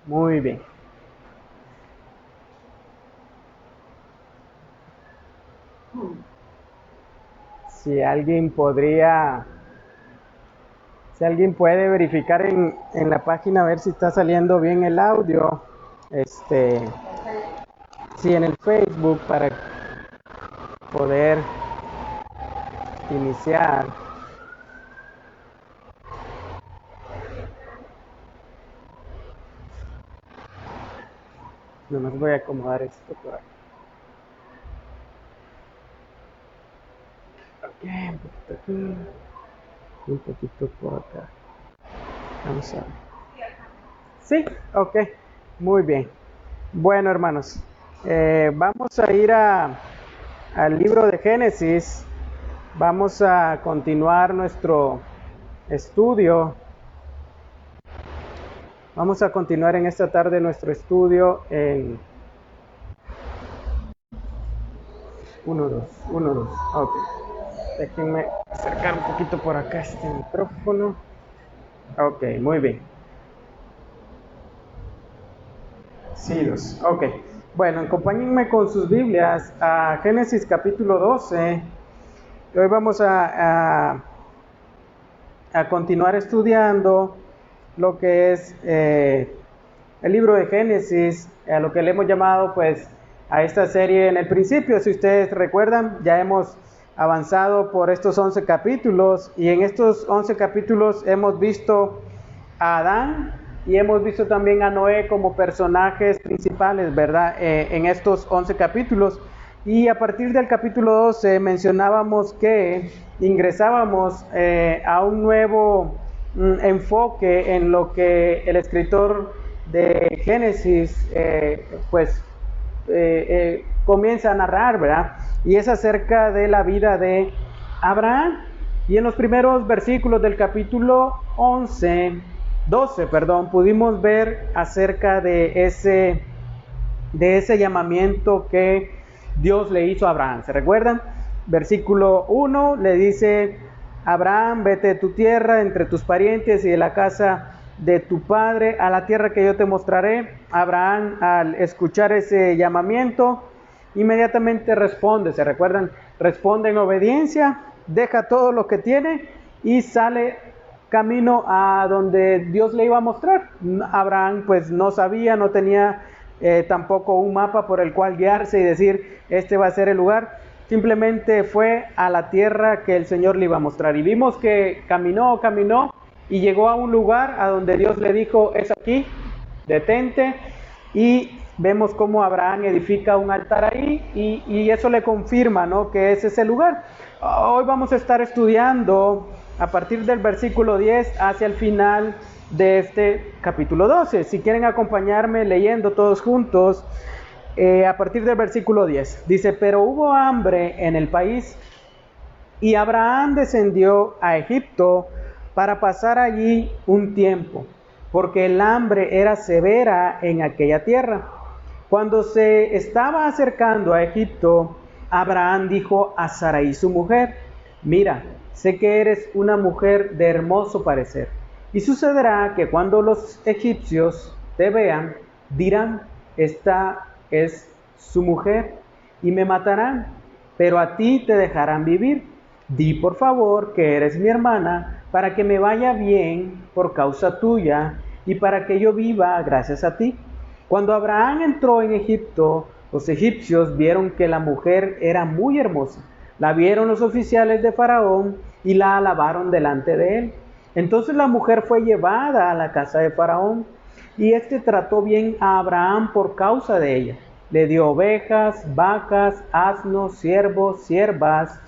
Muy bien. Si alguien podría, si alguien puede verificar en la página a ver si está saliendo bien el audio, sí, en el Facebook para poder iniciar. Nomás voy a acomodar esto por aquí. Ok, un poquito aquí, un poquito por acá. Vamos a ver. Sí, ok, muy bien. Bueno, hermanos, vamos a ir al libro de Génesis. Vamos a continuar nuestro estudio. Vamos a continuar en esta tarde nuestro estudio en 1, 2. Ok. Déjenme acercar un poquito por acá este micrófono. Ok, muy bien. Sí, 2. Ok. Bueno, acompáñenme con sus Biblias a Génesis capítulo 12. Hoy vamos a continuar estudiando lo que es el libro de Génesis, a lo que le hemos llamado pues a esta serie en el principio. Si ustedes recuerdan, ya hemos avanzado por estos 11 capítulos y en estos 11 capítulos hemos visto a Adán y hemos visto también a Noé como personajes principales, ¿verdad? En estos 11 capítulos. Y a partir del capítulo 12 mencionábamos que ingresábamos a un nuevo enfoque en lo que el escritor de Génesis comienza a narrar, ¿verdad? Y es acerca de la vida de Abraham. Y en los primeros versículos del capítulo 12, pudimos ver acerca de ese llamamiento que Dios le hizo a Abraham. ¿Se recuerdan? Versículo 1 le dice: Abraham, vete de tu tierra, entre tus parientes y de la casa de tu padre, a la tierra que yo te mostraré. Abraham, al escuchar ese llamamiento, inmediatamente responde. ¿Se recuerdan? Responde en obediencia, deja todo lo que tiene y sale camino a donde Dios le iba a mostrar. Abraham pues no sabía, no tenía tampoco un mapa por el cual guiarse y decir, este va a ser el lugar. Simplemente fue a la tierra que el Señor le iba a mostrar. Y vimos que caminó y llegó a un lugar a donde Dios le dijo, es aquí, detente. Y vemos cómo Abraham edifica un altar ahí y eso le confirma, ¿no?, que ese es el lugar. Hoy vamos a estar estudiando a partir del versículo 10 hacia el final de este capítulo 12. Si quieren acompañarme leyendo todos juntos, a partir del versículo 10. Dice, pero hubo hambre en el país y Abraham descendió a Egipto para pasar allí un tiempo, porque el hambre era severa en aquella tierra. Cuando se estaba acercando a Egipto, Abraham dijo a Sarai su mujer, mira, sé que eres una mujer de hermoso parecer, y sucederá que cuando los egipcios te vean, dirán, esta es su mujer, y me matarán, pero a ti te dejarán vivir. Di por favor que eres mi hermana, para que me vaya bien por causa tuya, y para que yo viva gracias a ti. Cuando Abraham entró en Egipto, los egipcios vieron que la mujer era muy hermosa. La vieron los oficiales de Faraón y la alabaron delante de él. Entonces la mujer fue llevada a la casa de Faraón y éste trató bien a Abraham por causa de ella. Le dio ovejas, vacas, asnos, siervos, siervas,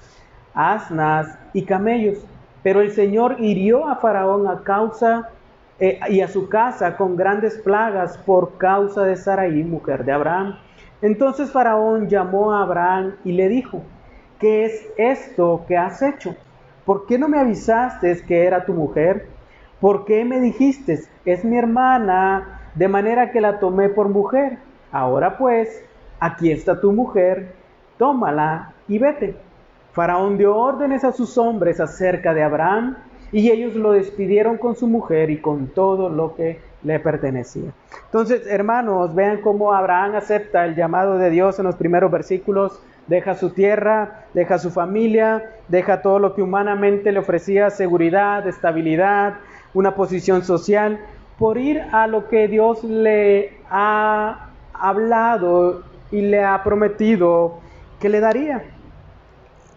asnas y camellos. Pero el Señor hirió a Faraón y a su casa con grandes plagas por causa de Sarai, mujer de Abraham. Entonces Faraón llamó a Abraham y le dijo, ¿qué es esto que has hecho? ¿Por qué no me avisaste que era tu mujer? ¿Por qué me dijiste, es mi hermana, de manera que la tomé por mujer? Ahora pues, aquí está tu mujer, tómala y vete. Faraón dio órdenes a sus hombres acerca de Abraham, y ellos lo despidieron con su mujer y con todo lo que le pertenecía. Entonces, hermanos, vean cómo Abraham acepta el llamado de Dios en los primeros versículos. Deja su tierra, deja su familia, deja todo lo que humanamente le ofrecía seguridad, estabilidad, una posición social, por ir a lo que Dios le ha hablado y le ha prometido que le daría.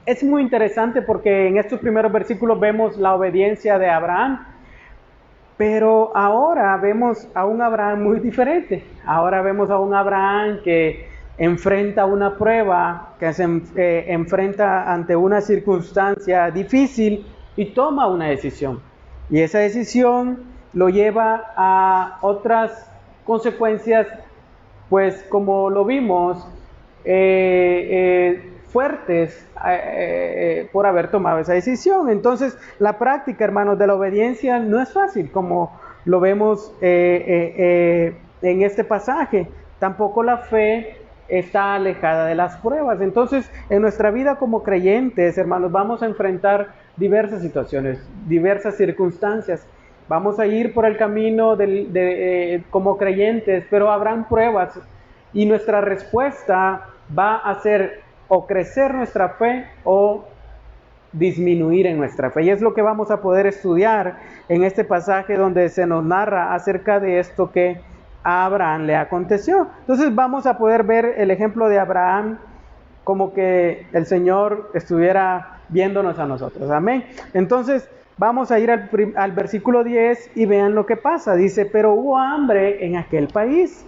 Es muy interesante porque en estos primeros versículos vemos la obediencia de Abraham, pero ahora vemos a un Abraham muy diferente. Ahora vemos a un Abraham que enfrenta una prueba, que se enfrenta ante una circunstancia difícil y toma una decisión. Y esa decisión lo lleva a otras consecuencias, pues como lo vimos, fuertes por haber tomado esa decisión. Entonces, la práctica, hermanos, de la obediencia no es fácil, como lo vemos en este pasaje. Tampoco la fe está alejada de las pruebas. Entonces, en nuestra vida como creyentes, hermanos, vamos a enfrentar diversas situaciones, diversas circunstancias. Vamos a ir por el camino como creyentes, pero habrán pruebas y nuestra respuesta va a ser o crecer nuestra fe o disminuir en nuestra fe. Y es lo que vamos a poder estudiar en este pasaje donde se nos narra acerca de esto que a Abraham le aconteció. Entonces vamos a poder ver el ejemplo de Abraham como que el Señor estuviera viéndonos a nosotros. Amén. Entonces vamos a ir al versículo 10 y vean lo que pasa. Dice, pero hubo hambre en aquel país.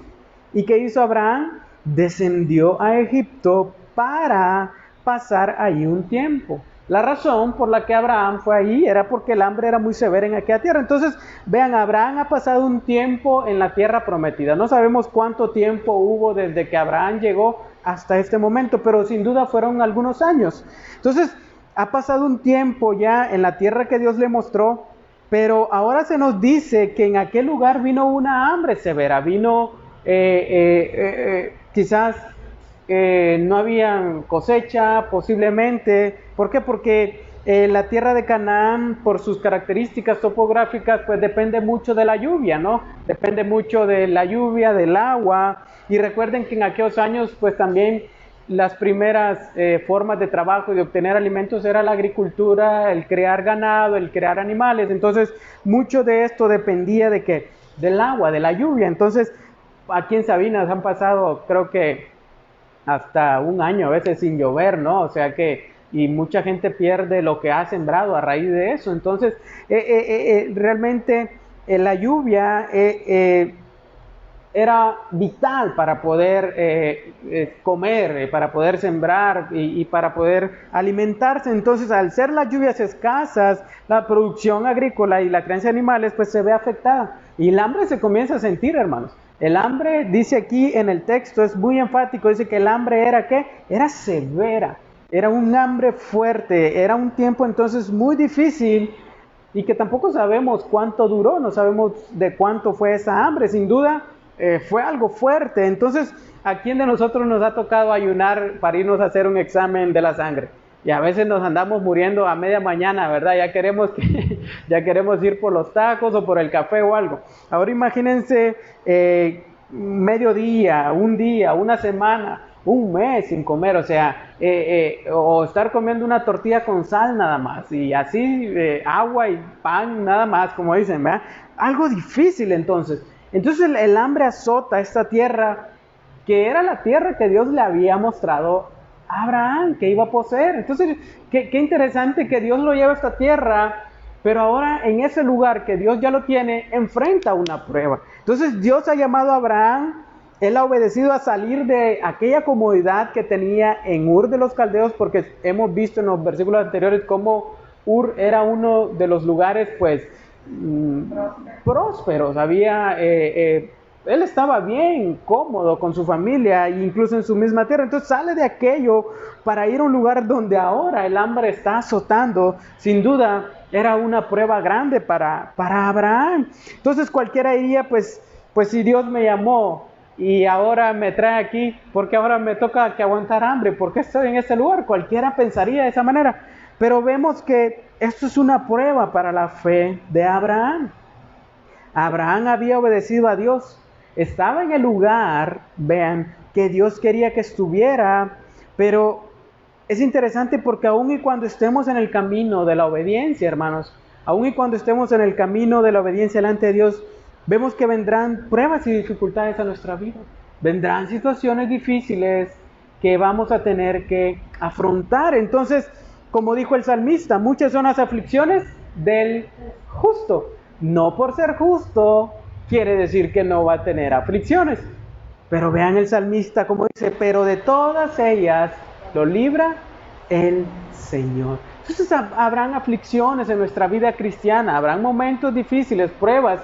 ¿Y qué hizo Abraham? Descendió a Egipto para pasar ahí un tiempo. La razón por la que Abraham fue ahí era porque el hambre era muy severa en aquella tierra. Entonces, vean, Abraham ha pasado un tiempo en la tierra prometida. No sabemos cuánto tiempo hubo desde que Abraham llegó hasta este momento, pero sin duda fueron algunos años. Entonces, ha pasado un tiempo ya en la tierra que Dios le mostró, pero ahora se nos dice que en aquel lugar vino una hambre severa, quizás no había cosecha, posiblemente. ¿Por qué? Porque la tierra de Canaán, por sus características topográficas, pues depende mucho de la lluvia, ¿no? Depende mucho de la lluvia, del agua. Y recuerden que en aquellos años, pues también las primeras formas de trabajo y de obtener alimentos era la agricultura, el crear ganado, el crear animales. Entonces, mucho de esto dependía de ¿qué? Del agua, de la lluvia. Entonces, aquí en Sabinas han pasado, creo que hasta un año a veces sin llover, ¿no? O sea que, y mucha gente pierde lo que ha sembrado a raíz de eso. Entonces, realmente la lluvia era vital para poder comer, para poder sembrar y para poder alimentarse. Entonces, al ser las lluvias escasas, la producción agrícola y la crianza de animales, pues se ve afectada. Y el hambre se comienza a sentir, hermanos. El hambre, dice aquí en el texto, es muy enfático, dice que el hambre era ¿qué? Era severa, era un hambre fuerte, era un tiempo entonces muy difícil y que tampoco sabemos cuánto duró, no sabemos de cuánto fue esa hambre, sin duda fue algo fuerte. Entonces, ¿a quién de nosotros nos ha tocado ayunar para irnos a hacer un examen de la sangre? Y a veces nos andamos muriendo a media mañana, ¿verdad? Ya queremos ir por los tacos o por el café o algo. Ahora imagínense mediodía, un día, una semana, un mes sin comer, o sea, o estar comiendo una tortilla con sal nada más, y así agua y pan nada más, como dicen, ¿verdad? Algo difícil entonces. Entonces el hambre azota esta tierra, que era la tierra que Dios le había mostrado a Abraham, que iba a poseer. Entonces, qué interesante que Dios lo lleva a esta tierra, pero ahora en ese lugar que Dios ya lo tiene, enfrenta una prueba. Entonces Dios ha llamado a Abraham, él ha obedecido a salir de aquella comodidad que tenía en Ur de los Caldeos, porque hemos visto en los versículos anteriores cómo Ur era uno de los lugares, pues, prósperos. Él estaba bien, cómodo con su familia, incluso en su misma tierra. Entonces sale de aquello para ir a un lugar donde ahora el hambre está azotando. Sin duda, era una prueba grande para Abraham. Entonces cualquiera diría, pues si Dios me llamó y ahora me trae aquí, porque ahora me toca que aguantar hambre, ¿por qué estoy en este lugar? Cualquiera pensaría de esa manera. Pero vemos que esto es una prueba para la fe de Abraham. Abraham había obedecido a Dios. Estaba en el lugar, vean, que Dios quería que estuviera, pero es interesante porque aun y cuando estemos en el camino de la obediencia, hermanos, aun y cuando estemos en el camino de la obediencia delante de Dios, vemos que vendrán pruebas y dificultades a nuestra vida. Vendrán situaciones difíciles que vamos a tener que afrontar. Entonces, como dijo el salmista, muchas son las aflicciones del justo. No por ser justo quiere decir que no va a tener aflicciones. Pero vean el salmista como dice, pero de todas ellas lo libra el Señor. Entonces habrán aflicciones en nuestra vida cristiana, habrán momentos difíciles, pruebas,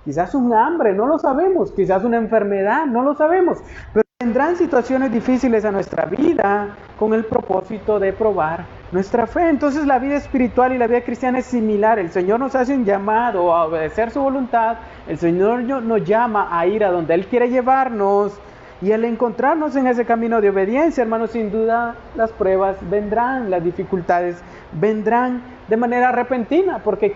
quizás un hambre, no lo sabemos, quizás una enfermedad, no lo sabemos, pero vendrán situaciones difíciles a nuestra vida con el propósito de probar nuestra fe. Entonces la vida espiritual y la vida cristiana es similar. El Señor nos hace un llamado a obedecer su voluntad, el Señor nos llama a ir a donde Él quiere llevarnos. Y al encontrarnos en ese camino de obediencia, hermanos, sin duda las pruebas vendrán, las dificultades vendrán de manera repentina, porque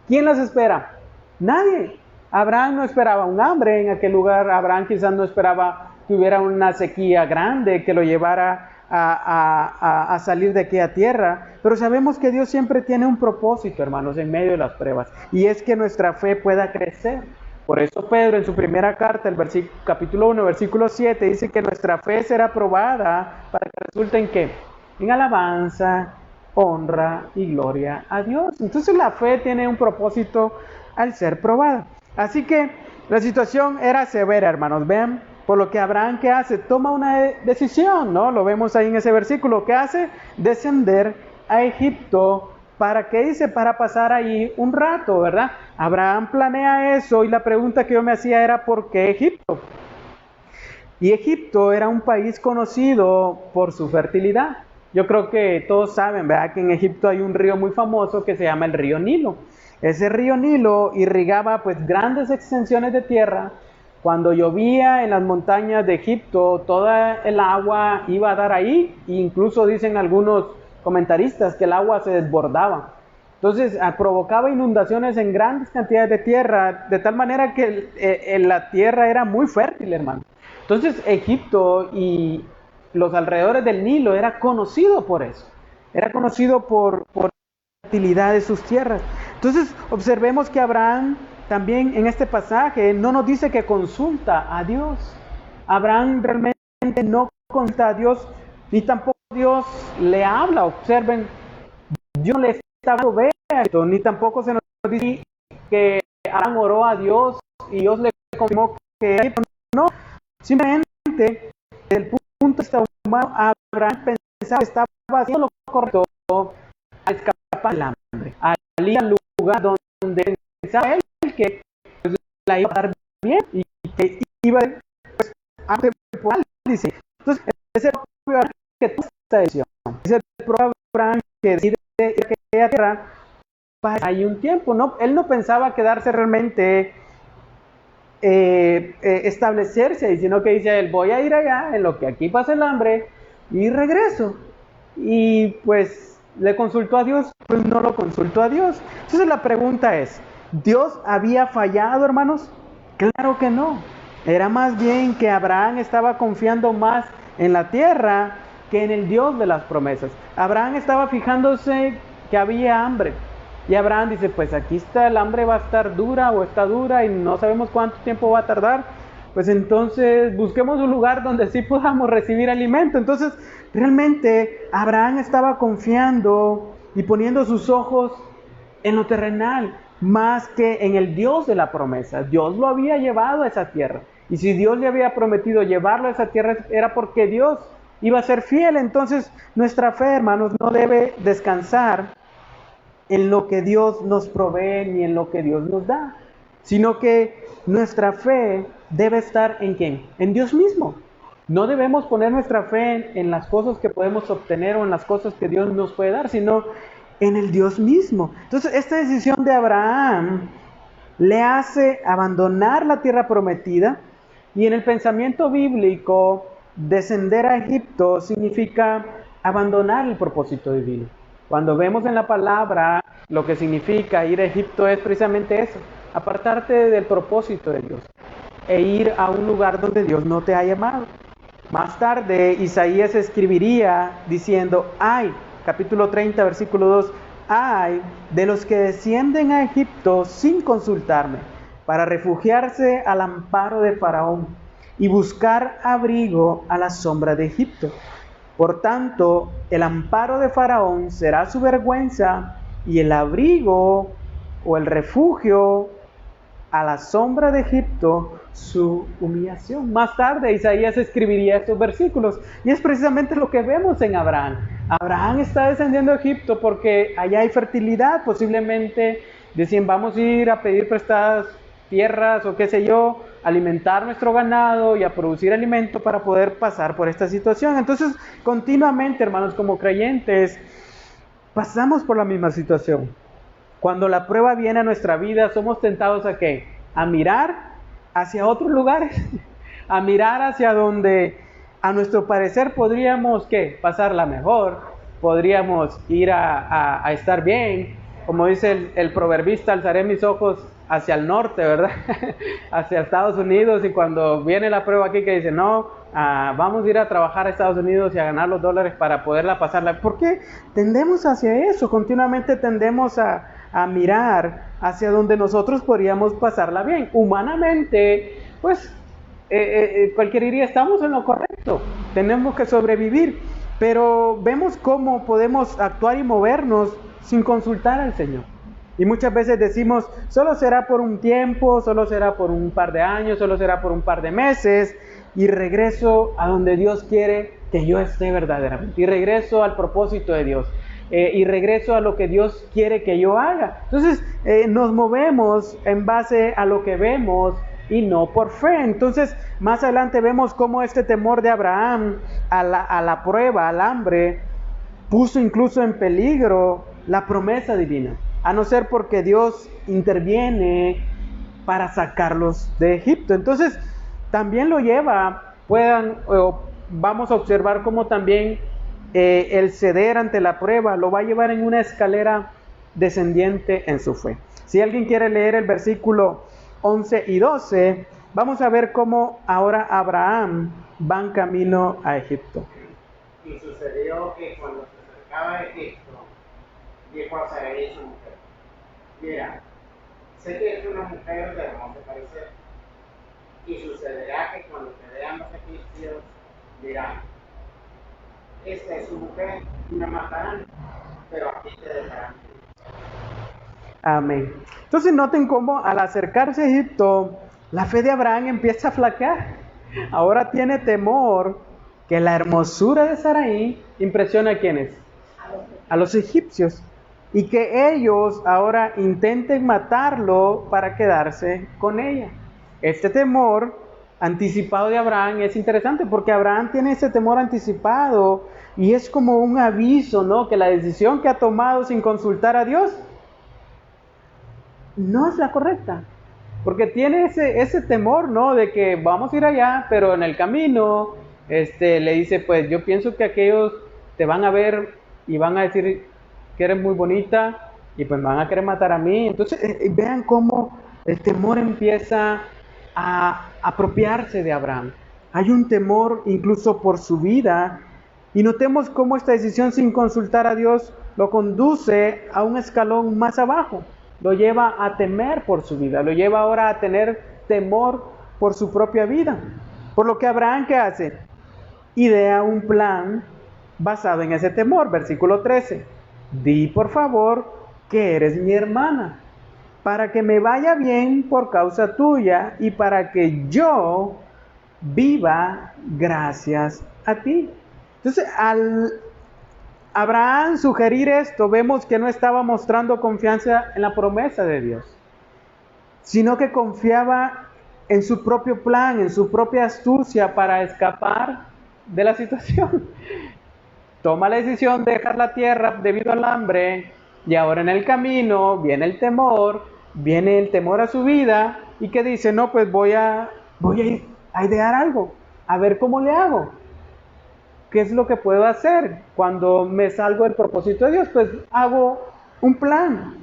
¿quién las espera? Nadie. Abraham no esperaba un hambre en aquel lugar, Abraham quizás no esperaba que hubiera una sequía grande que lo llevara a salir de aquella tierra, pero sabemos que Dios siempre tiene un propósito, hermanos, en medio de las pruebas, y es que nuestra fe pueda crecer. Por eso Pedro en su primera carta, el capítulo 1, versículo 7, dice que nuestra fe será probada para que resulte en ¿qué? En alabanza, honra y gloria a Dios. Entonces la fe tiene un propósito al ser probada. Así que la situación era severa, hermanos. Vean, por lo que Abraham, ¿qué hace? Toma una decisión, ¿no? Lo vemos ahí en ese versículo. ¿Qué hace? Descender a Egipto. ¿Para qué dice? Para pasar ahí un rato, ¿verdad? Abraham planea eso y la pregunta que yo me hacía era ¿por qué Egipto? Y Egipto era un país conocido por su fertilidad. Yo creo que todos saben, ¿verdad? Que en Egipto hay un río muy famoso que se llama el río Nilo. Ese río Nilo irrigaba pues grandes extensiones de tierra. Cuando llovía en las montañas de Egipto, toda el agua iba a dar ahí. E incluso dicen algunos comentaristas que el agua se desbordaba. Entonces provocaba inundaciones en grandes cantidades de tierra, de tal manera que la tierra era muy fértil, hermano. Entonces Egipto y los alrededores del Nilo era conocido por eso. Era conocido por la fertilidad de sus tierras. Entonces observemos que Abraham también en este pasaje no nos dice que consulta a Dios. Abraham realmente no consulta a Dios, ni tampoco Dios le habla. Observen, Dios no le está dando ver esto, ni tampoco se nos dice que Abraham oró a Dios y Dios le confirmó que no. Simplemente, desde el punto de vista humano, Abraham pensaba que estaba haciendo lo correcto al escapar del hambre, al ir al lugar donde pensaba él que pues, la iba a dar bien y que iba pues, a temporal, dice. Entonces, ese propio que toma esta decisión, ese propio Abraham que decide ir a aquella tierra, para ahí un tiempo, ¿no? Él no pensaba quedarse realmente establecerse, sino que dice él, voy a ir allá en lo que aquí pasa el hambre y regreso. Y pues le consultó a Dios, pues no lo consultó a Dios. Entonces la pregunta es, ¿Dios había fallado, hermanos? Claro que no. Era más bien que Abraham estaba confiando más en la tierra que en el Dios de las promesas. Abraham estaba fijándose que había hambre. Y Abraham dice, pues aquí está, el hambre va a estar dura o está dura y no sabemos cuánto tiempo va a tardar. Pues entonces busquemos un lugar donde sí podamos recibir alimento. Entonces realmente Abraham estaba confiando y poniendo sus ojos en lo terrenal, más que en el Dios de la promesa. Dios lo había llevado a esa tierra. Y si Dios le había prometido llevarlo a esa tierra, era porque Dios iba a ser fiel. Entonces nuestra fe, hermanos, no debe descansar en lo que Dios nos provee ni en lo que Dios nos da, sino que nuestra fe debe estar ¿en quién? En Dios mismo. No debemos poner nuestra fe en las cosas que podemos obtener o en las cosas que Dios nos puede dar, sino en el Dios mismo. Entonces, esta decisión de Abraham le hace abandonar la tierra prometida, y en el pensamiento bíblico, descender a Egipto significa abandonar el propósito divino. Cuando vemos en la palabra lo que significa ir a Egipto es precisamente eso, apartarte del propósito de Dios e ir a un lugar donde Dios no te ha llamado. Más tarde, Isaías escribiría diciendo, ay, capítulo 30, versículo 2, ay de los que descienden a Egipto sin consultarme, para refugiarse al amparo de Faraón y buscar abrigo a la sombra de Egipto. Por tanto, el amparo de Faraón será su vergüenza y el abrigo o el refugio a la sombra de Egipto su humillación. Más tarde Isaías escribiría estos versículos y es precisamente lo que vemos en Abraham. Abraham está descendiendo a Egipto porque allá hay fertilidad, posiblemente decían vamos a ir a pedir prestadas tierras o qué sé yo, alimentar nuestro ganado y a producir alimento para poder pasar por esta situación. Entonces, continuamente, hermanos, como creyentes, pasamos por la misma situación. Cuando la prueba viene a nuestra vida, somos tentados ¿a qué? A mirar hacia otros lugares, a mirar hacia donde a nuestro parecer podríamos ¿qué? Pasarla mejor, podríamos ir a estar bien. Como dice el proverbista, alzaré mis ojos hacia el norte, ¿verdad? Hacia Estados Unidos, y cuando viene la prueba aquí que dice, no, vamos a ir a trabajar a Estados Unidos y a ganar los dólares para poderla pasarla. ¿Por qué tendemos hacia eso? Continuamente tendemos a mirar hacia donde nosotros podríamos pasarla bien. Humanamente, pues, cualquiera diría, estamos en lo correcto, tenemos que sobrevivir, pero vemos cómo podemos actuar y movernos sin consultar al Señor. Y muchas veces decimos, solo será por un tiempo, solo será por un par de años, solo será por un par de meses, y regreso a donde Dios quiere que yo esté verdaderamente, y regreso al propósito de Dios, y regreso a lo que Dios quiere que yo haga. Entonces nos movemos en base a lo que vemos y no por fe. Entonces más adelante vemos cómo este temor de Abraham a la prueba, al hambre, puso incluso en peligro la promesa divina, a no ser porque Dios interviene para sacarlos de Egipto. Entonces, también lo lleva, vamos a observar cómo también el ceder ante la prueba lo va a llevar en una escalera descendiente en su fe. Si alguien quiere leer el versículo 11 y 12, vamos a ver cómo ahora Abraham va en camino a Egipto. Y sucedió que cuando se acercaba a Egipto, dijo a Sarai su mujer, mira, sé que es una mujer de hermoso parecer, y sucederá que cuando te vean los egipcios, dirán, esta es su mujer, y la matarán, pero aquí te dejarán. Amén. Entonces noten cómo al acercarse a Egipto, la fe de Abraham empieza a flaquear. Ahora tiene temor que la hermosura de Sarai impresione a ¿quiénes? A los egipcios. Y que ellos ahora intenten matarlo para quedarse con ella. Este temor anticipado de Abraham es interesante porque Abraham tiene ese temor anticipado y es como un aviso, ¿no? Que la decisión que ha tomado sin consultar a Dios no es la correcta. Porque tiene ese temor, ¿no? De que vamos a ir allá, pero en el camino le dice, pues yo pienso que aquellos te van a ver y van a decir que eres muy bonita y pues me van a querer matar a mí. Entonces vean cómo el temor empieza a apropiarse de Abraham. Hay un temor incluso por su vida y notemos cómo esta decisión sin consultar a Dios lo conduce a un escalón más abajo. Lo lleva a temer por su vida, lo lleva ahora a tener temor por su propia vida. Por lo que Abraham, ¿qué hace? Idea un plan basado en ese temor. Versículo 13. Di por favor que eres mi hermana, para que me vaya bien por causa tuya y para que yo viva gracias a ti. Entonces, al Abraham sugerir esto, vemos que no estaba mostrando confianza en la promesa de Dios, sino que confiaba en su propio plan, en su propia astucia para escapar de la situación. Toma la decisión de dejar la tierra debido al hambre y ahora en el camino viene el temor a su vida y que dice, no, pues voy a ir a idear algo, a ver cómo le hago. ¿Qué es lo que puedo hacer cuando me salgo del propósito de Dios? Pues hago un plan.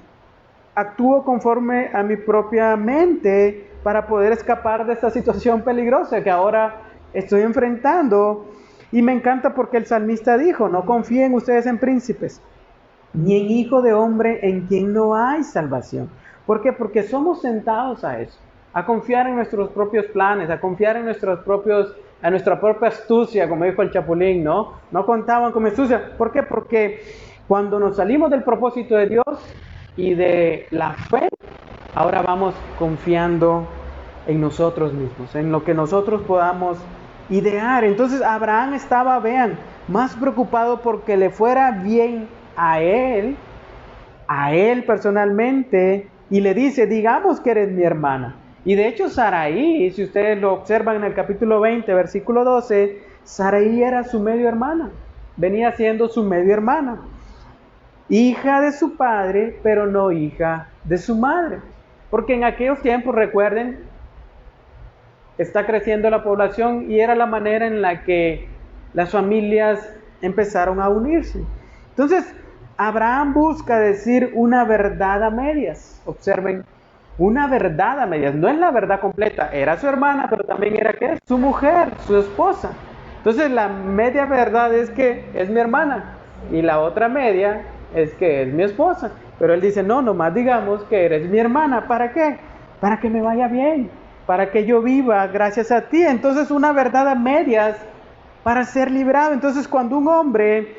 actúo conforme a mi propia mente para poder escapar de esta situación peligrosa que ahora estoy enfrentando. Y me encanta porque el salmista dijo, no confíen ustedes en príncipes, ni en hijo de hombre en quien no hay salvación. ¿Por qué? Porque somos tentados a eso, a confiar en nuestros propios planes, a confiar en a nuestra propia astucia, como dijo el Chapulín, ¿no? No contaban con mi astucia. ¿Por qué? Porque cuando nos salimos del propósito de Dios y de la fe, ahora vamos confiando en nosotros mismos, en lo que nosotros podamos idear. Entonces Abraham estaba, vean, más preocupado porque le fuera bien a él personalmente, y le dice, digamos que eres mi hermana. Y de hecho Saraí, si ustedes lo observan en el capítulo 20, versículo 12, Saraí era su medio hermana, venía siendo su medio hermana, hija de su padre, pero no hija de su madre. Porque en aquellos tiempos, recuerden, está creciendo la población y era la manera en la que las familias empezaron a unirse. Entonces, Abraham busca decir una verdad a medias. Observen, una verdad a medias. No es la verdad completa. Era su hermana, pero también era ¿qué? Su mujer, su esposa. Entonces, la media verdad es que es mi hermana. Y la otra media es que es mi esposa. Pero él dice, no, nomás digamos que eres mi hermana. ¿Para qué? Para que me vaya bien, para que yo viva gracias a ti. Entonces una verdad a medias para ser librado. Entonces cuando un hombre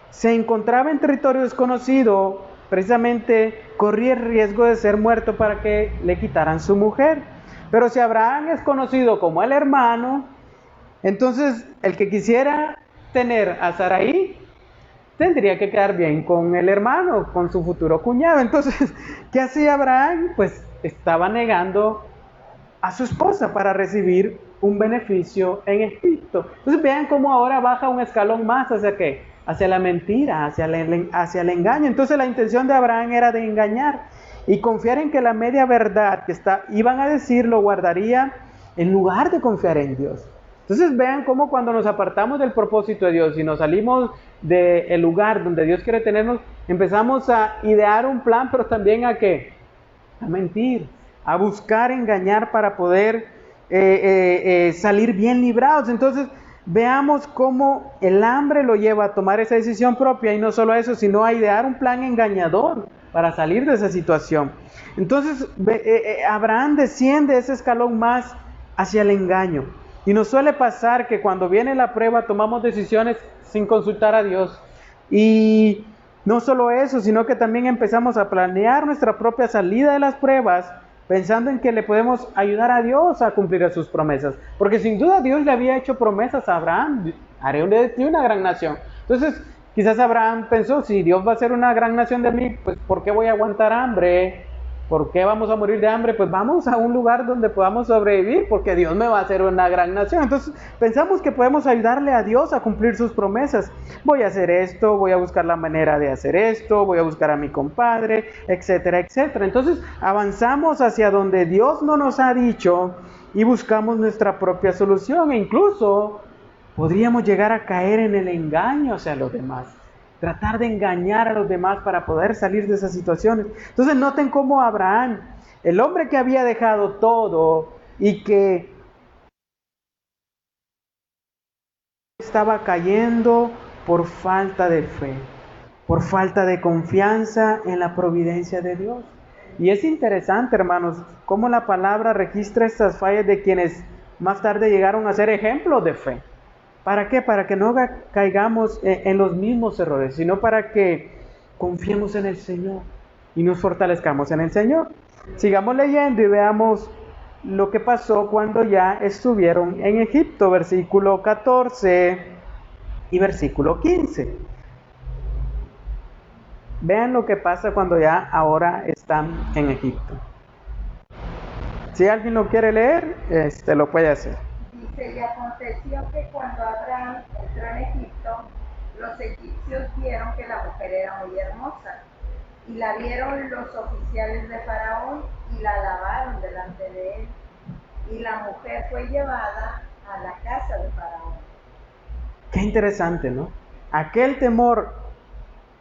se encontraba en territorio desconocido, precisamente corría el riesgo de ser muerto para que le quitaran su mujer. Pero si Abraham es conocido como el hermano, entonces el que quisiera tener a Saraí tendría que quedar bien con el hermano, con su futuro cuñado. Entonces, ¿qué hacía Abraham? Pues estaba negando a su esposa para recibir un beneficio en Egipto. Entonces vean cómo ahora baja un escalón más hacia qué, hacia la mentira, hacia el engaño. Entonces la intención de Abraham era de engañar y confiar en que la media verdad que iban a decir lo guardaría en lugar de confiar en Dios. Entonces vean cómo cuando nos apartamos del propósito de Dios y nos salimos del lugar donde Dios quiere tenernos, empezamos a idear un plan, pero también a qué, a mentir, a buscar engañar para poder salir bien librados. Entonces veamos cómo el hambre lo lleva a tomar esa decisión propia, y no solo eso, sino a idear un plan engañador para salir de esa situación. Entonces Abraham desciende ese escalón más hacia el engaño. Y nos suele pasar que cuando viene la prueba tomamos decisiones sin consultar a Dios. Y no solo eso, sino que también empezamos a planear nuestra propia salida de las pruebas, pensando en que le podemos ayudar a Dios a cumplir sus promesas. Porque sin duda Dios le había hecho promesas a Abraham: haré de ti una gran nación. Entonces, quizás Abraham pensó, si Dios va a ser una gran nación de mí, pues ¿por qué voy a aguantar hambre? ¿Por qué vamos a morir de hambre? Pues vamos a un lugar donde podamos sobrevivir, porque Dios me va a hacer una gran nación. Entonces pensamos que podemos ayudarle a Dios a cumplir sus promesas. Voy a hacer esto, voy a buscar la manera de hacer esto, voy a buscar a mi compadre, etcétera, etcétera. Entonces avanzamos hacia donde Dios no nos ha dicho y buscamos nuestra propia solución. E incluso podríamos llegar a caer en el engaño hacia los demás. Tratar de engañar a los demás para poder salir de esas situaciones. Entonces noten cómo Abraham, el hombre que había dejado todo y que estaba cayendo por falta de fe, por falta de confianza en la providencia de Dios. Y es interesante, hermanos, cómo la palabra registra estas fallas de quienes más tarde llegaron a ser ejemplos de fe. ¿Para qué? Para que no caigamos en los mismos errores, sino para que confiemos en el Señor y nos fortalezcamos en el Señor. Sigamos leyendo y veamos lo que pasó cuando ya estuvieron en Egipto, versículo 14 y versículo 15. Vean lo que pasa cuando ya ahora están en Egipto. Si alguien lo quiere leer, lo puede hacer. Dice, y aconteció que cuando Abraham entró en Egipto, los egipcios vieron que la mujer era muy hermosa, y la vieron los oficiales de Faraón, y la alabaron delante de él, y la mujer fue llevada a la casa de Faraón. Qué interesante, ¿no? Aquel temor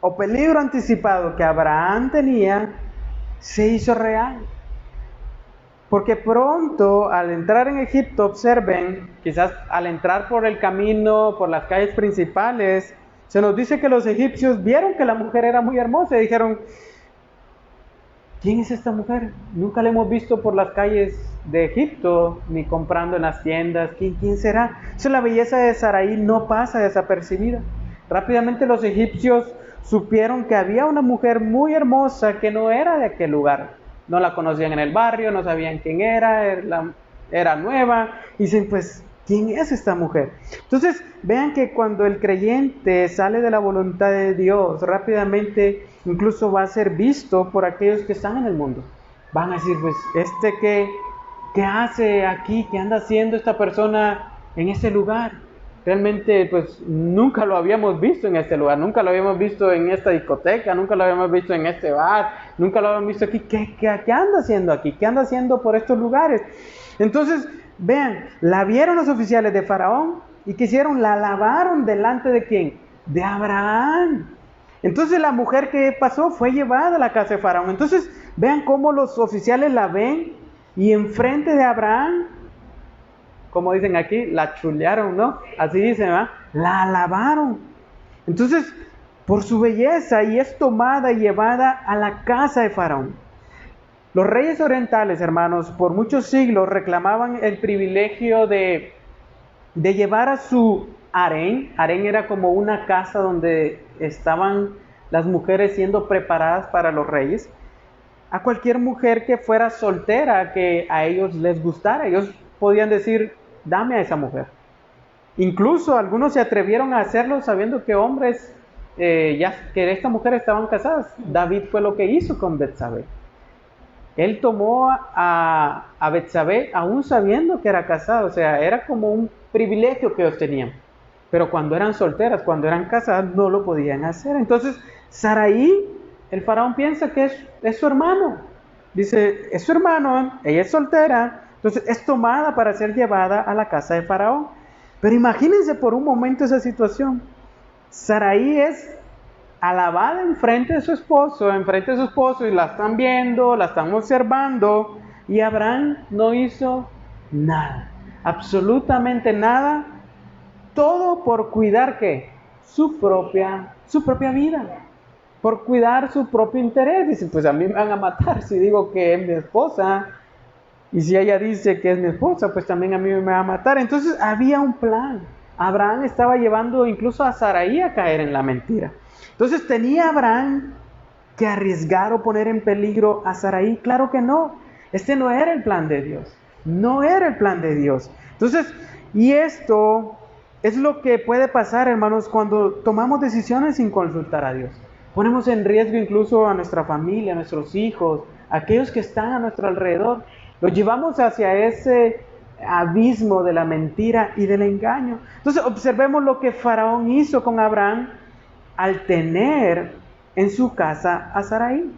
o peligro anticipado que Abraham tenía se hizo real. Porque pronto, al entrar en Egipto, observen, quizás al entrar por el camino, por las calles principales, se nos dice que los egipcios vieron que la mujer era muy hermosa y dijeron, ¿quién es esta mujer? Nunca la hemos visto por las calles de Egipto, ni comprando en las tiendas. ¿Quién será? Eso, la belleza de Sarai no pasa desapercibida. Rápidamente los egipcios supieron que había una mujer muy hermosa que no era de aquel lugar. No la conocían en el barrio, no sabían quién era nueva. Y dicen, pues, ¿quién es esta mujer? Entonces, vean que cuando el creyente sale de la voluntad de Dios, rápidamente incluso va a ser visto por aquellos que están en el mundo. Van a decir, pues, ¿qué hace aquí? ¿Qué anda haciendo esta persona en este lugar? Realmente, pues, nunca lo habíamos visto en este lugar, nunca lo habíamos visto en esta discoteca, nunca lo habíamos visto en este bar, nunca lo habíamos visto aquí. ¿Qué anda haciendo aquí? ¿Qué anda haciendo por estos lugares? Entonces, vean, la vieron los oficiales de Faraón y ¿qué hicieron? La alabaron delante de ¿quién? De Abraham. Entonces la mujer que pasó fue llevada a la casa de Faraón. Entonces, vean cómo los oficiales la ven y enfrente de Abraham, como dicen aquí, la chulearon, ¿no? Así dicen, ¿verdad? La alabaron. Entonces, por su belleza, y es tomada y llevada a la casa de Faraón. Los reyes orientales, hermanos, por muchos siglos reclamaban el privilegio de llevar a su harén. Harén era como una casa donde estaban las mujeres siendo preparadas para los reyes. A cualquier mujer que fuera soltera, que a ellos les gustara. Ellos podían decir, dame a esa mujer. Incluso algunos se atrevieron a hacerlo sabiendo que hombres, que estas mujeres estaban casadas. David fue lo que hizo con Betsabé. Él tomó a Betsabé aún sabiendo que era casada. O sea, era como un privilegio que ellos tenían. Pero cuando eran solteras, cuando eran casadas, no lo podían hacer. Entonces, Sarai, el faraón piensa que es su hermano. Dice, es su hermano, ella es soltera. Entonces, es tomada para ser llevada a la casa de Faraón. Pero imagínense por un momento esa situación. Sarai es alabada enfrente de su esposo, y la están viendo, la están observando, y Abraham no hizo nada, absolutamente nada, todo por cuidar ¿qué? Su propia vida, por cuidar su propio interés. Dice, pues a mí me van a matar si digo que es mi esposa, y si ella dice que es mi esposa, pues también a mí me va a matar. Entonces había un plan. Abraham estaba llevando incluso a Sarai a caer en la mentira. Entonces, ¿tenía Abraham que arriesgar o poner en peligro a Sarai? Claro que no. Este no era el plan de Dios. No era el plan de Dios. Entonces, y esto es lo que puede pasar, hermanos, cuando tomamos decisiones sin consultar a Dios. Ponemos en riesgo incluso a nuestra familia, a nuestros hijos, a aquellos que están a nuestro alrededor. Los llevamos hacia ese abismo de la mentira y del engaño. Entonces, observemos lo que Faraón hizo con Abraham al tener en su casa a Sarai.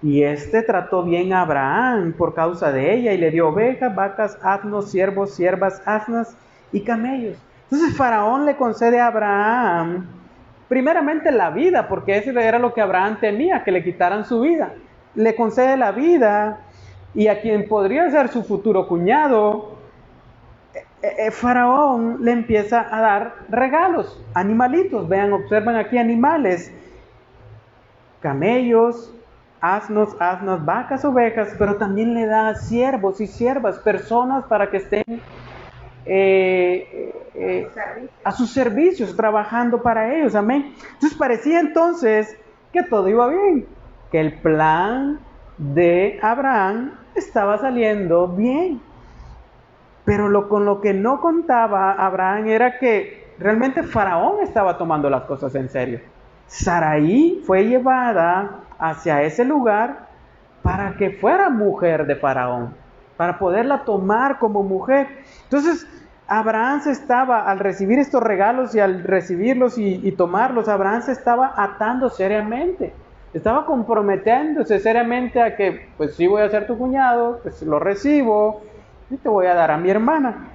Y trató bien a Abraham por causa de ella y le dio ovejas, vacas, asnos, siervos, siervas, asnas y camellos. Entonces Faraón le concede a Abraham primeramente la vida, porque eso era lo que Abraham temía, que le quitaran su vida. Le concede la vida, y a quien podría ser su futuro cuñado, Faraón le empieza a dar regalos, animalitos. Vean, observan aquí animales, camellos, asnos, asnas, vacas, ovejas, pero también le da siervos y siervas, personas para que estén a sus servicios, trabajando para ellos, amén. Entonces parecía entonces que todo iba bien, que el plan de Abraham estaba saliendo bien. Pero con lo que no contaba Abraham era que realmente Faraón estaba tomando las cosas en serio. Sarai fue llevada hacia ese lugar para que fuera mujer de Faraón, para poderla tomar como mujer. Entonces, Abraham al recibir estos regalos y al recibirlos y tomarlos, Abraham se estaba atando seriamente. Estaba comprometiéndose seriamente a que, pues sí voy a ser tu cuñado, pues lo recibo y te voy a dar a mi hermana.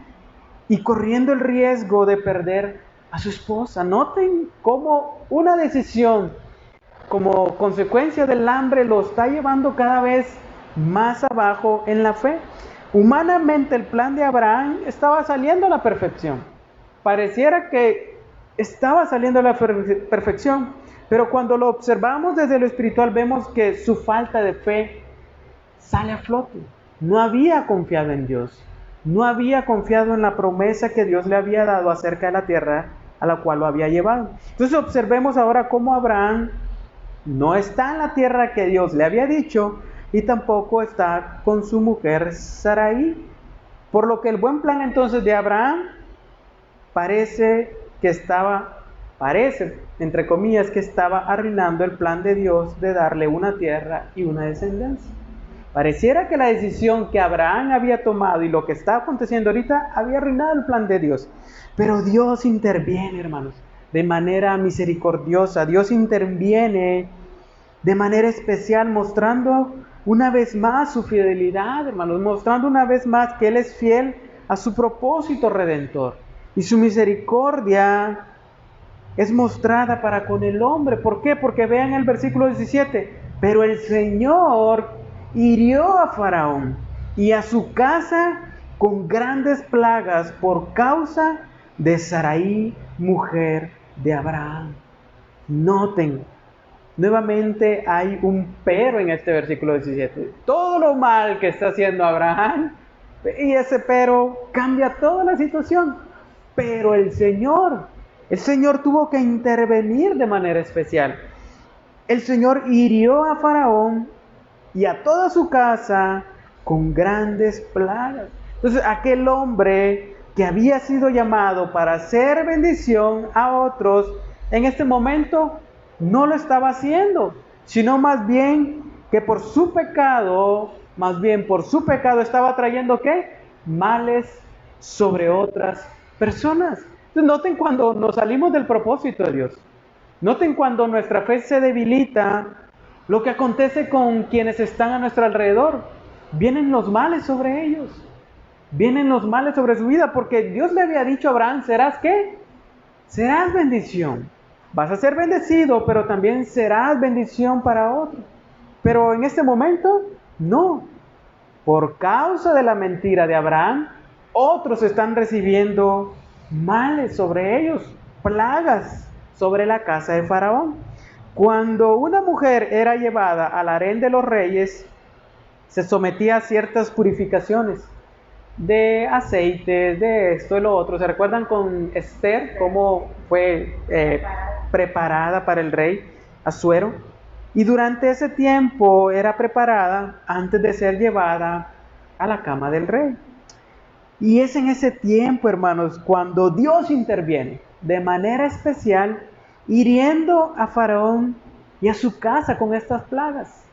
Y corriendo el riesgo de perder a su esposa. Noten cómo una decisión como consecuencia del hambre, lo está llevando cada vez más abajo en la fe. Humanamente el plan de Abraham estaba saliendo a la perfección. Pareciera que estaba saliendo a la perfección, pero cuando lo observamos desde lo espiritual vemos que su falta de fe sale a flote. No había confiado en Dios, no había confiado en la promesa que Dios le había dado acerca de la tierra a la cual lo había llevado. Entonces observemos ahora cómo Abraham no está en la tierra que Dios le había dicho y tampoco está con su mujer Sarai. Por lo que el buen plan entonces de Abraham parece, entre comillas, que estaba arruinando el plan de Dios de darle una tierra y una descendencia. Pareciera que la decisión que Abraham había tomado y lo que está aconteciendo ahorita había arruinado el plan de Dios. Pero Dios interviene, hermanos, de manera misericordiosa. Dios interviene de manera especial, mostrando una vez más su fidelidad, hermanos, mostrando una vez más que Él es fiel a su propósito redentor. Y su misericordia es mostrada para con el hombre. ¿Por qué? Porque vean el versículo 17. Pero el Señor hirió a Faraón y a su casa con grandes plagas por causa de Sarai, mujer de Abraham. Noten, nuevamente hay un pero en este versículo 17. Todo lo mal que está haciendo Abraham, y ese pero cambia toda la situación. Pero el Señor tuvo que intervenir de manera especial. El Señor hirió a Faraón y a toda su casa con grandes plagas. Entonces aquel hombre que había sido llamado para hacer bendición a otros, en este momento no lo estaba haciendo, sino más bien que por su pecado estaba trayendo ¿qué? Males sobre otras personas. Entonces noten cuando nos salimos del propósito de Dios. Noten cuando nuestra fe se debilita, lo que acontece con quienes están a nuestro alrededor. Vienen los males sobre ellos. Vienen los males sobre su vida, porque Dios le había dicho a Abraham, ¿serás qué? Serás bendición. Vas a ser bendecido, pero también serás bendición para otros. Pero en este momento, no. Por causa de la mentira de Abraham, otros están recibiendo males sobre ellos, plagas sobre la casa de Faraón. Cuando una mujer era llevada al harén de los reyes, se sometía a ciertas purificaciones de aceites, de esto y lo otro. ¿Se recuerdan con Esther cómo fue preparada para el rey Asuero? Y durante ese tiempo era preparada antes de ser llevada a la cama del rey. Y es en ese tiempo, hermanos, cuando Dios interviene de manera especial, hiriendo a Faraón y a su casa con estas plagas.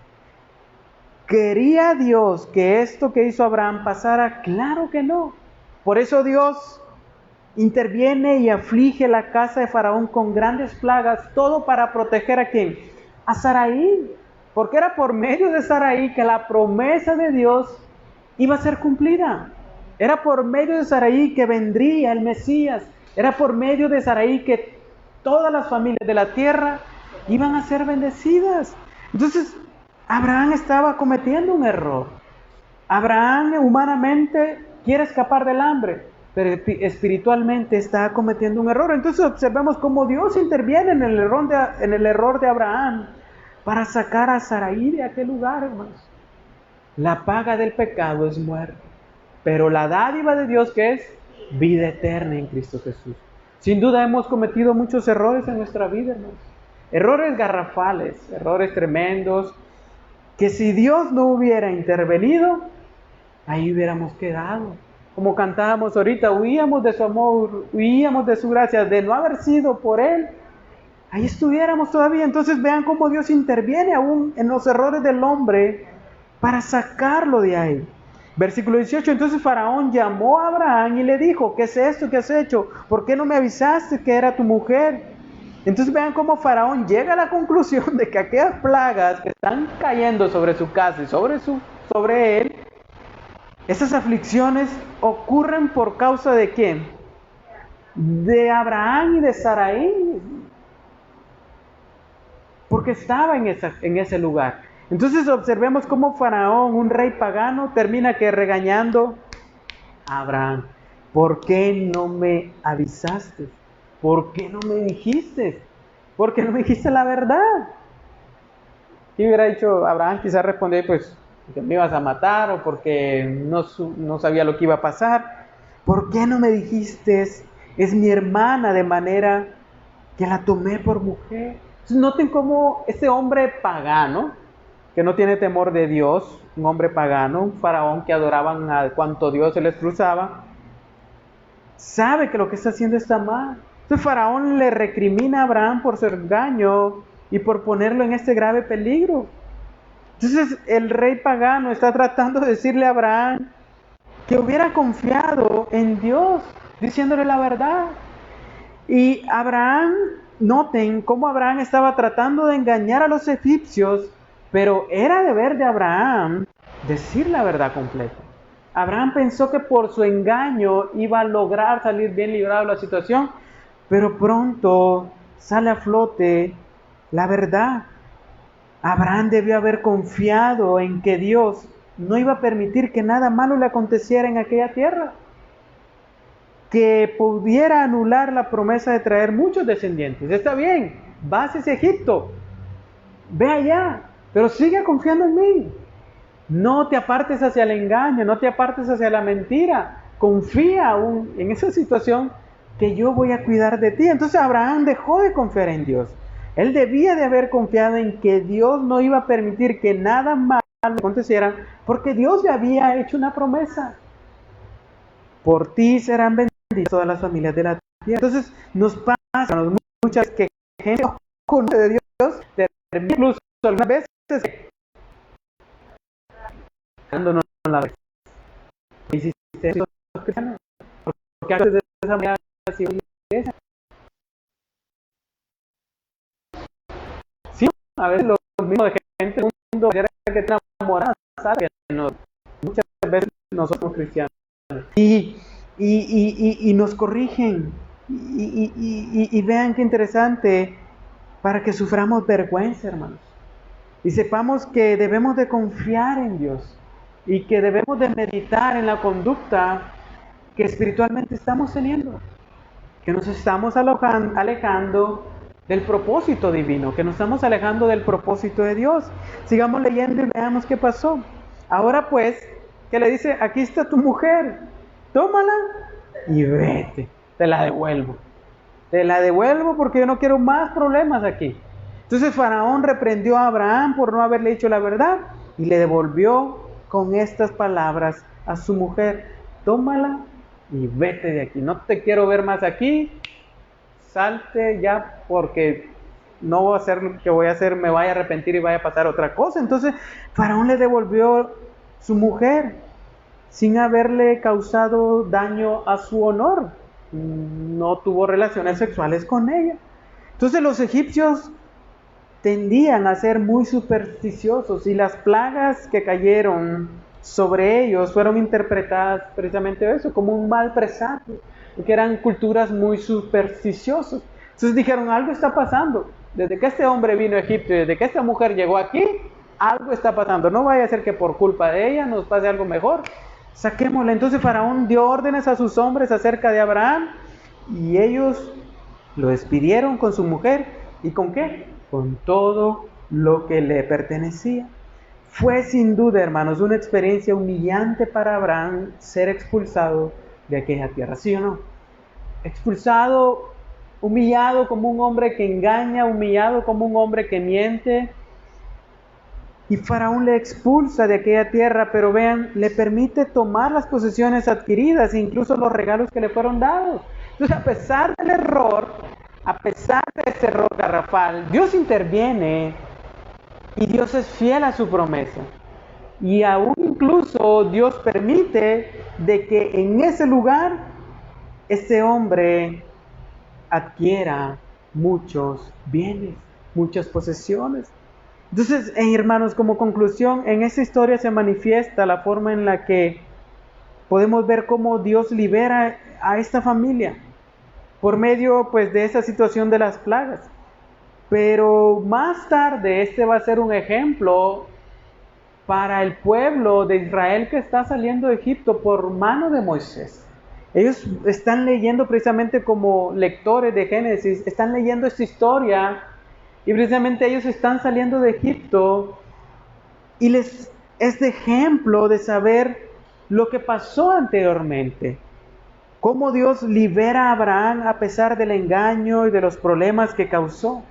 ¿Quería Dios que esto que hizo Abraham pasara? Claro que no. Por eso Dios interviene y aflige la casa de Faraón con grandes plagas, todo para proteger ¿a quién? A Sarai. Porque era por medio de Sarai que la promesa de Dios iba a ser cumplida. Era por medio de Sarai que vendría el Mesías. Era por medio de Sarai que todas las familias de la tierra iban a ser bendecidas. Entonces, Abraham estaba cometiendo un error. Abraham humanamente quiere escapar del hambre, pero espiritualmente está cometiendo un error. Entonces observemos cómo Dios interviene en el error de Abraham para sacar a Sarai de aquel lugar, hermanos. La paga del pecado es muerte, pero la dádiva de Dios, ¿qué es? Vida eterna en Cristo Jesús. Sin duda hemos cometido muchos errores en nuestra vida, hermanos. Errores garrafales, errores tremendos, que si Dios no hubiera intervenido, ahí hubiéramos quedado. Como cantábamos ahorita, huíamos de su amor, huíamos de su gracia, de no haber sido por Él, ahí estuviéramos todavía. Entonces vean cómo Dios interviene aún en los errores del hombre para sacarlo de ahí. Versículo 18, entonces Faraón llamó a Abraham y le dijo, ¿qué es esto que has hecho? ¿Por qué no me avisaste que era tu mujer? Entonces vean cómo Faraón llega a la conclusión de que aquellas plagas que están cayendo sobre su casa y sobre él, esas aflicciones ocurren por causa de ¿quién? De Abraham y de Sarai. porque estaba en ese lugar. Entonces observemos cómo Faraón, un rey pagano, termina que regañando a Abraham. ¿Por qué no me avisaste? ¿Por qué no me dijiste? ¿Por qué no me dijiste la verdad? ¿Qué hubiera dicho Abraham? Quizás respondió, pues, porque me ibas a matar o porque no sabía lo que iba a pasar. ¿Por qué no me dijiste? Es mi hermana, de manera que la tomé por mujer. Entonces, noten cómo este hombre pagano, que no tiene temor de Dios, un hombre pagano, un faraón que adoraban a cuanto Dios se les cruzaba, sabe que lo que está haciendo está mal. Entonces Faraón le recrimina a Abraham por su engaño y por ponerlo en este grave peligro. Entonces el rey pagano está tratando de decirle a Abraham que hubiera confiado en Dios, diciéndole la verdad. Y Abraham, noten cómo Abraham estaba tratando de engañar a los egipcios, pero era deber de Abraham decir la verdad completa. Abraham pensó que por su engaño iba a lograr salir bien librado de la situación, pero pronto sale a flote la verdad. Abraham debió haber confiado en que Dios no iba a permitir que nada malo le aconteciera en aquella tierra, que pudiera anular la promesa de traer muchos descendientes. Está bien, vas a ese Egipto, ve allá, pero sigue confiando en mí. No te apartes hacia el engaño, no te apartes hacia la mentira. Confía aún en esa situación que yo voy a cuidar de ti. Entonces Abraham dejó de confiar en Dios. Él debía de haber confiado en que Dios no iba a permitir que nada malo aconteciera, porque Dios le había hecho una promesa. Por ti serán benditas todas las familias de la tierra. Entonces nos pasa muchas veces que gente conoce de Dios, termina incluso algunas veces dándonos la verdad. ¿Hiciste eso, cristiano? Porque antes de esa manera así iglesia. Sí, a veces lo mismo de gente del mundo que está enamorada, ¿sabe? Muchas veces nosotros cristianos. Y nos corrigen. Y vean qué interesante, para que suframos vergüenza, hermanos. Y sepamos que debemos de confiar en Dios. Y que debemos de meditar en la conducta que espiritualmente estamos teniendo. Que nos estamos alejando del propósito divino. Que nos estamos alejando del propósito de Dios. Sigamos leyendo y veamos qué pasó. Ahora pues, que le dice, aquí está tu mujer. Tómala y vete. Te la devuelvo. Te la devuelvo porque yo no quiero más problemas aquí. Entonces Faraón reprendió a Abraham por no haberle dicho la verdad y le devolvió con estas palabras a su mujer: tómala y vete de aquí. No te quiero ver más aquí. Salte ya, porque no voy a hacer lo que voy a hacer, me vaya a arrepentir y vaya a pasar otra cosa. Entonces Faraón le devolvió su mujer sin haberle causado daño a su honor. No tuvo relaciones sexuales con ella. Entonces los egipcios tendían a ser muy supersticiosos y las plagas que cayeron sobre ellos fueron interpretadas precisamente eso, como un mal presagio, porque eran culturas muy supersticiosas. Entonces dijeron, algo está pasando. Desde que este hombre vino a Egipto y desde que esta mujer llegó aquí, algo está pasando. No vaya a ser que por culpa de ella nos pase algo mejor. Saquémosla. Entonces Faraón dio órdenes a sus hombres acerca de Abraham y ellos lo despidieron con su mujer. ¿Y con qué? Con todo lo que le pertenecía. Fue sin duda, hermanos, una experiencia humillante para Abraham ser expulsado de aquella tierra, ¿sí o no? Expulsado, humillado como un hombre que engaña, humillado como un hombre que miente. Y Faraón le expulsa de aquella tierra, pero vean, le permite tomar las posesiones adquiridas e incluso los regalos que le fueron dados. Entonces, a pesar del error, a pesar de ese error garrafal, Dios interviene y Dios es fiel a su promesa. Y aún incluso Dios permite de que en ese lugar ese hombre adquiera muchos bienes, muchas posesiones. Entonces, hermanos, como conclusión, en esta historia se manifiesta la forma en la que podemos ver cómo Dios libera a esta familia por medio, pues, de esa situación de las plagas. Pero más tarde este va a ser un ejemplo para el pueblo de Israel que está saliendo de Egipto por mano de Moisés. Ellos están leyendo precisamente como lectores de Génesis, están leyendo esta historia y precisamente ellos están saliendo de Egipto y les es de ejemplo de saber lo que pasó anteriormente. Cómo Dios libera a Abraham a pesar del engaño y de los problemas que causó.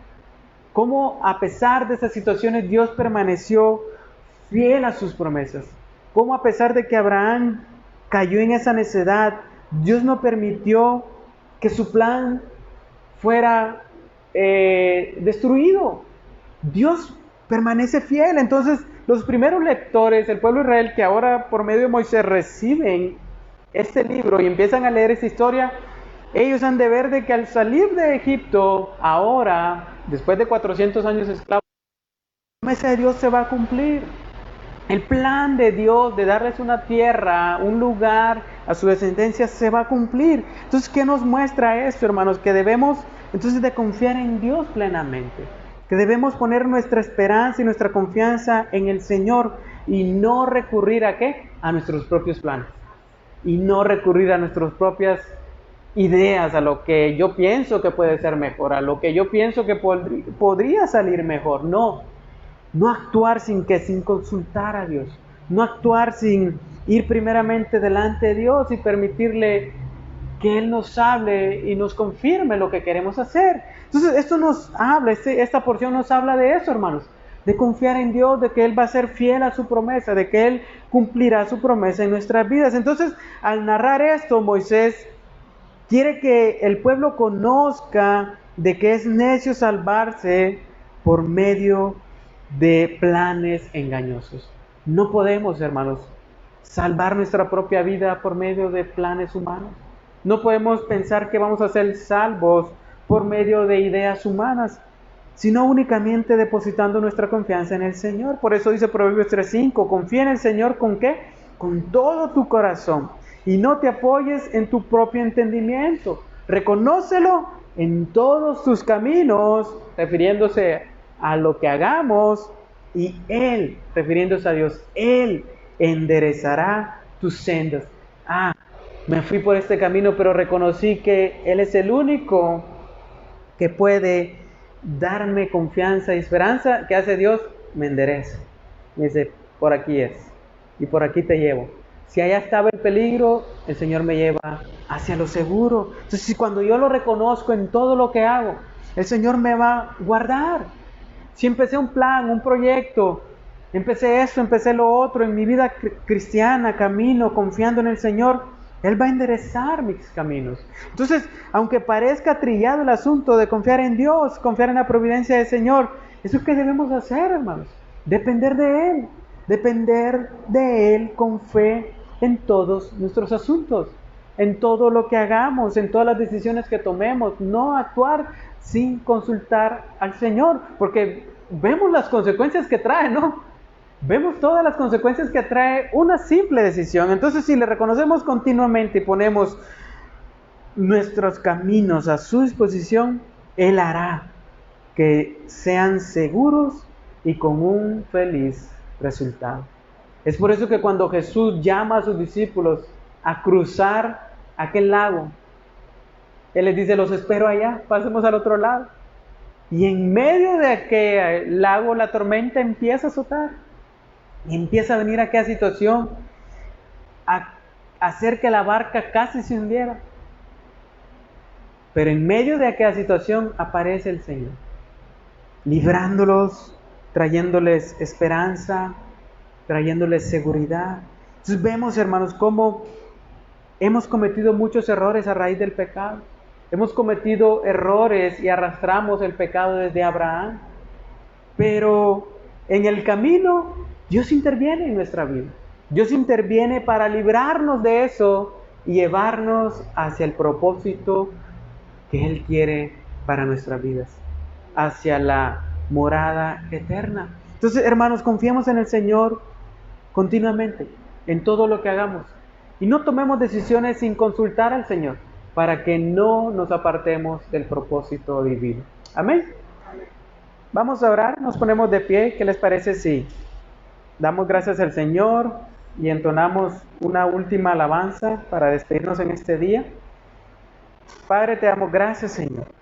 Cómo a pesar de esas situaciones Dios permaneció fiel a sus promesas. Cómo a pesar de que Abraham cayó en esa necedad, Dios no permitió que su plan fuera destruido. Dios permanece fiel. Entonces, los primeros lectores, el pueblo de Israel, que ahora por medio de Moisés reciben este libro y empiezan a leer esta historia, ellos han de ver de que al salir de Egipto, ahora, después de 400 años esclavos, la promesa de Dios se va a cumplir. El plan de Dios de darles una tierra, un lugar a su descendencia se va a cumplir. Entonces, ¿qué nos muestra esto, hermanos? Que debemos entonces de confiar en Dios plenamente. Que debemos poner nuestra esperanza y nuestra confianza en el Señor y no recurrir ¿a qué? A nuestros propios planes. Y no recurrir a nuestras propias ideas, a lo que yo pienso que puede ser mejor, a lo que yo pienso que podría salir mejor. No actuar sin consultar a Dios. No actuar sin ir primeramente delante de Dios y permitirle que Él nos hable y nos confirme lo que queremos hacer. Entonces, esto nos habla, esta porción nos habla de eso, hermanos. De confiar en Dios, de que Él va a ser fiel a su promesa, de que Él cumplirá su promesa en nuestras vidas. Entonces, al narrar esto, Moisés quiere que el pueblo conozca de que es necio salvarse por medio de planes engañosos. No podemos, hermanos, salvar nuestra propia vida por medio de planes humanos. No podemos pensar que vamos a ser salvos por medio de ideas humanas, sino únicamente depositando nuestra confianza en el Señor. Por eso dice Proverbios 3:5, confía en el Señor ¿con qué? Con todo tu corazón y no te apoyes en tu propio entendimiento. Reconócelo en todos tus caminos, refiriéndose a lo que hagamos, y Él, refiriéndose a Dios, Él enderezará tus sendas. Me fui por este camino, pero reconocí que Él es el único que puede darme confianza y esperanza. ¿Qué hace Dios? Me endereza. Me dice, por aquí es, y por aquí te llevo. Si allá estaba el peligro, el Señor me lleva hacia lo seguro. Entonces, si cuando yo lo reconozco en todo lo que hago, el Señor me va a guardar. Si empecé un plan, un proyecto, empecé esto, empecé lo otro, en mi vida cristiana, camino, confiando en el Señor, Él va a enderezar mis caminos. Entonces, aunque parezca trillado el asunto de confiar en Dios, confiar en la providencia del Señor, eso es que debemos hacer, hermanos. Depender de Él con fe en todos nuestros asuntos, en todo lo que hagamos, en todas las decisiones que tomemos. No actuar sin consultar al Señor, porque vemos las consecuencias que trae, ¿no? Vemos todas las consecuencias que trae una simple decisión. Entonces, si le reconocemos continuamente y ponemos nuestros caminos a su disposición, Él hará que sean seguros y con un feliz resultado. Es por eso que cuando Jesús llama a sus discípulos a cruzar aquel lago, Él les dice, los espero allá, pasemos al otro lado. Y en medio de aquel lago la tormenta empieza a azotar. Y empieza a venir aquella situación a hacer que la barca casi se hundiera. Pero en medio de aquella situación aparece el Señor, librándolos, trayéndoles esperanza, trayéndoles seguridad. Entonces vemos, hermanos, cómo hemos cometido muchos errores a raíz del pecado. Hemos cometido errores y arrastramos el pecado desde Abraham. Pero en el camino Dios interviene en nuestra vida. Dios interviene para librarnos de eso y llevarnos hacia el propósito que Él quiere para nuestras vidas, hacia la morada eterna. Entonces, hermanos, confiemos en el Señor continuamente, en todo lo que hagamos. Y no tomemos decisiones sin consultar al Señor, para que no nos apartemos del propósito divino. Amén. Vamos a orar, nos ponemos de pie. ¿Qué les parece si damos gracias al Señor y entonamos una última alabanza para despedirnos en este día? Padre, te damos gracias, Señor.